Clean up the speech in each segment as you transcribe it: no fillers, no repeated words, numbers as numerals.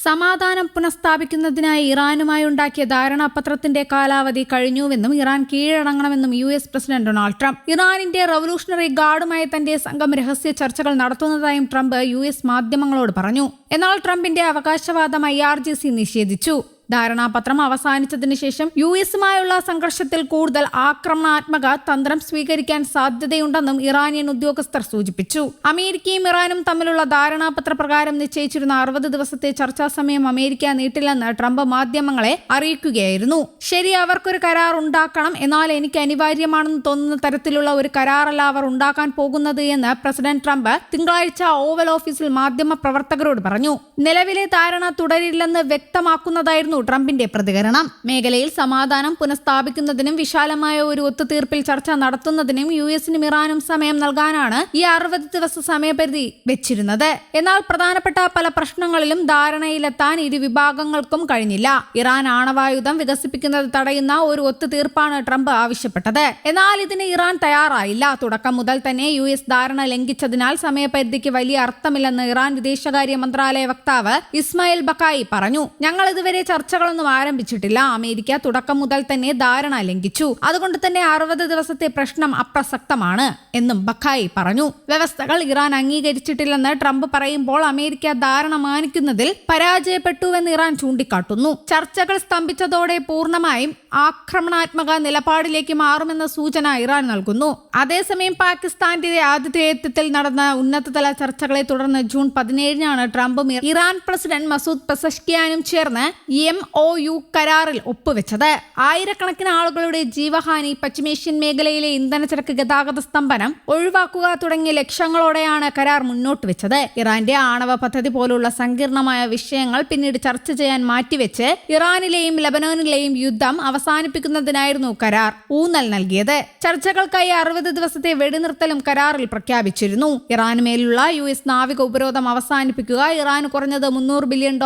സമാധാനം പുനഃസ്ഥാപിക്കുന്നതിനായി ഇറാനുമായി ഉണ്ടാക്കിയ ധാരണാപത്രത്തിന്റെ കാലാവധി കഴിഞ്ഞുവെന്നും ഇറാൻ കീഴടങ്ങണമെന്നും US പ്രസിഡന്റ് ഡൊണാൾഡ് ട്രംപ്. ഇറാനിന്റെ റവല്യൂഷണറി ഗാർഡുമായി തന്റെ സംഘം രഹസ്യ ചർച്ചകൾ നടത്തുന്നതായും ട്രംപ് US മാധ്യമങ്ങളോട് പറഞ്ഞു. എന്നാൽ ട്രംപിന്റെ അവകാശവാദം IRGC നിഷേധിച്ചു. ധാരണാപത്രം അവസാനിച്ചതിനു ശേഷം യുഎസുമായുള്ള സംഘർഷത്തിൽ കൂടുതൽ ആക്രമണാത്മക തന്ത്രം സ്വീകരിക്കാൻ സാധ്യതയുണ്ടെന്നും ഇറാനിയൻ ഉദ്യോഗസ്ഥർ സൂചിപ്പിച്ചു. അമേരിക്കയും ഇറാനും തമ്മിലുള്ള ധാരണാപത്ര പ്രകാരം നിശ്ചയിച്ചിരുന്ന 60 ദിവസത്തെ ചർച്ചാ സമയം അമേരിക്ക നീട്ടില്ലെന്ന് ട്രംപ് മാധ്യമങ്ങളെ അറിയിക്കുകയായിരുന്നു. ശരി, അവർക്കൊരു കരാർ ഉണ്ടാക്കണം, എന്നാൽ എനിക്ക് അനിവാര്യമാണെന്ന് തോന്നുന്ന തരത്തിലുള്ള ഒരു കരാറല്ല അവർ ഉണ്ടാക്കാൻ പോകുന്നത് എന്ന് പ്രസിഡന്റ് ട്രംപ് തിങ്കളാഴ്ച ഓവൽ ഓഫീസിൽ മാധ്യമ പ്രവർത്തകരോട് പറഞ്ഞു. നിലവിലെ ധാരണ തുടരില്ലെന്ന് വ്യക്തമാക്കുന്നതായിരുന്നു ട്രംപിന്റെ പ്രതികരണം. മേഖലയിൽ സമാധാനം പുനഃസ്ഥാപിക്കുന്നതിനും വിശാലമായ ഒരു ഒത്തുതീർപ്പിൽ ചർച്ച നടത്തുന്നതിനും യുഎസിനും ഇറാനും സമയം നൽകാനാണ് ഈ 60 ദിവസ സമയപരിധി വെച്ചിരുന്നത്. എന്നാൽ പ്രധാനപ്പെട്ട പല പ്രശ്നങ്ങളിലും ധാരണയിലെത്താൻ ഇരു വിഭാഗങ്ങൾക്കും കഴിഞ്ഞില്ല. ഇറാൻ ആണവായുധം വികസിപ്പിക്കുന്നത് തടയുന്ന ഒരു ഒത്തുതീർപ്പാണ് ട്രംപ് ആവശ്യപ്പെട്ടത്. എന്നാൽ ഇതിന് ഇറാൻ തയ്യാറായില്ല. തുടക്കം മുതൽ തന്നെ US ധാരണ ലംഘിച്ചതിനാൽ സമയപരിധിക്ക് വലിയ അർത്ഥമില്ലെന്ന് ഇറാൻ വിദേശകാര്യ മന്ത്രാലയ വക്താവ് ഇസ്മായിൽ ബക്കായി പറഞ്ഞു. ഞങ്ങൾ ഇതുവരെ ചർച്ചകളൊന്നും ആരംഭിച്ചിട്ടില്ല. അമേരിക്ക തുടക്കം മുതൽ തന്നെ ധാരണ ലംഘിച്ചു. അതുകൊണ്ട് തന്നെ 60 ദിവസത്തെ പ്രശ്നം അപ്രസക്തമാണ് എന്നും ബക്കായി പറഞ്ഞു. വ്യവസ്ഥകൾ ഇറാൻ അംഗീകരിച്ചിട്ടില്ലെന്ന് ട്രംപ് പറയുമ്പോൾ അമേരിക്ക ധാരണ മാനിക്കുന്നതിൽ പരാജയപ്പെട്ടുവെന്ന് ഇറാൻ ചൂണ്ടിക്കാട്ടുന്നു. ചർച്ചകൾ സ്തംഭിച്ചതോടെ പൂർണ്ണമായും ആക്രമണാത്മക നിലപാടിലേക്ക് മാറുമെന്ന സൂചന ഇറാൻ നൽകുന്നു. അതേസമയം പാകിസ്ഥാന്റെ ആതിഥേയത്വത്തിൽ നടന്ന ഉന്നതതല ചർച്ചകളെ തുടർന്ന് ജൂൺ 17-നാണ് ട്രംപും ഇറാൻ പ്രസിഡന്റ് മസൂദ് പെസഷ്കിയാനും ചേർന്ന് MOU കരാറിൽ ഒപ്പുവെച്ചത്. ആയിരക്കണക്കിന് ആളുകളുടെ ജീവഹാനി, പശ്ചിമേഷ്യൻ മേഖലയിലെ ഇന്ധനച്ചരക്ക് ഗതാഗത സ്തംഭനം ഒഴിവാക്കുക തുടങ്ങിയ ലക്ഷ്യങ്ങളോടെയാണ് കരാർ മുന്നോട്ട് വെച്ചത്. ഇറാന്റെ ആണവ പദ്ധതി പോലുള്ള സങ്കീർണമായ വിഷയങ്ങൾ പിന്നീട് ചർച്ച ചെയ്യാൻ മാറ്റിവെച്ച് ഇറാനിലെയും ലബനോനിലെയും യുദ്ധം അവസാനിപ്പിക്കുന്നതിനായിരുന്നു കരാർ ഊന്നൽ നൽകിയത്. ചർച്ചകൾക്കായി 60 ദിവസത്തെ വെടിനിർത്തലും കരാറിൽ പ്രഖ്യാപിച്ചിരുന്നു. ഇറാന് മേലുള്ള US നാവിക ഉപരോധം അവസാനിപ്പിക്കുക, ഇറാന് കുറഞ്ഞത് $300 ബില്യൺ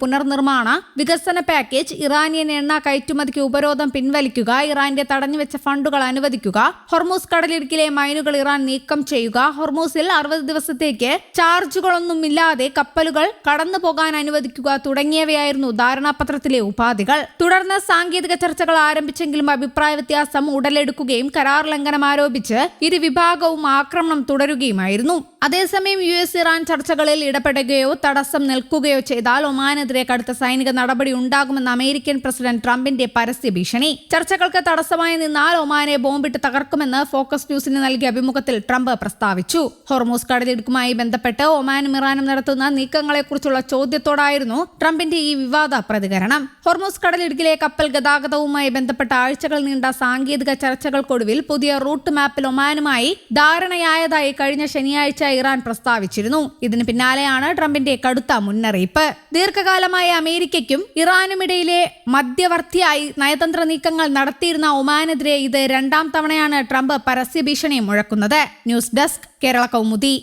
പുനർനിർമ്മാണ വികസന പാക്കേജ്, ഇറാനിയൻ എണ്ണ കയറ്റുമതിക്ക് ഉപരോധം പിൻവലിക്കുക, ഇറാന്റെ തടഞ്ഞുവെച്ച ഫണ്ടുകൾ അനുവദിക്കുക, ഹൊർമൂസ് കടലിടുക്കിലെ മൈനുകൾ ഇറാൻ നീക്കം ചെയ്യുക, ഹൊർമൂസിൽ 60 ദിവസത്തേക്ക് ചാർജുകളൊന്നുമില്ലാതെ കപ്പലുകൾ കടന്നു പോകാൻ അനുവദിക്കുക തുടങ്ങിയവയായിരുന്നു ധാരണാപത്രത്തിലെ ഉപാധികൾ. തുടർന്ന് സാങ്കേതിക ചർച്ചകൾ ആരംഭിച്ചെങ്കിലും അഭിപ്രായ വ്യത്യാസം ഉടലെടുക്കുകയും കരാർ ലംഘനം ആരോപിച്ച് ഇരു വിഭാഗവും ആക്രമണം തുടരുകയുമായിരുന്നു. അതേസമയം US ഇറാൻ ചർച്ചകളിൽ ഇടപെടുകയോ തടസ്സം നിൽക്കുകയോ ചെയ്താൽ ഒമാനെതിരെ കടുത്ത സൈനിക നടപടി ഉണ്ടാകുമെന്ന് അമേരിക്കൻ പ്രസിഡന്റ് ട്രംപിന്റെ പരസ്യ ഭീഷണി. ചർച്ചകൾക്ക് തടസ്സമായി നിന്നാൽ ഒമാനെ ബോംബിട്ട് തകർക്കുമെന്ന് ഫോക്കസ് ന്യൂസിന് നൽകിയ അഭിമുഖത്തിൽ ട്രംപ് പ്രസ്താവിച്ചു. ഹൊർമൂസ് കടലിടുക്കുമായി ബന്ധപ്പെട്ട് ഒമാനും ഇറാനും നടത്തുന്ന നീക്കങ്ങളെക്കുറിച്ചുള്ള ചോദ്യത്തോടായിരുന്നു ട്രംപിന്റെ ഈ വിവാദ പ്രതികരണം. ഹൊർമൂസ് കടലിടുക്കിലെ കപ്പൽ ഗതാഗതവുമായി ബന്ധപ്പെട്ട ആഴ്ചകൾ നീണ്ട സാങ്കേതിക ചർച്ചകൾക്കൊടുവിൽ പുതിയ റൂട്ട് മാപ്പിൽ ഒമാനുമായി ധാരണയായതായി കഴിഞ്ഞ ശനിയാഴ്ച ഇറാൻ പ്രസ്താവിച്ചിരുന്നു. ഇതിന് പിന്നാലെയാണ് ട്രംപിന്റെ കടുത്ത മുന്നറിയിപ്പ്. ദീർഘകാലമായി അമേരിക്കയ്ക്കും ഇറാനുമിടയിലെ മധ്യവർത്തിയായി നയതന്ത്ര നീക്കങ്ങൾ നടത്തിയിരുന്ന ഒമാനെതിരെ ഇത് 2ാം തവണയാണ് ട്രംപ് പരസ്യ ഭീഷണി മുഴക്കുന്നത്. News desk, Kerala Kaumudi.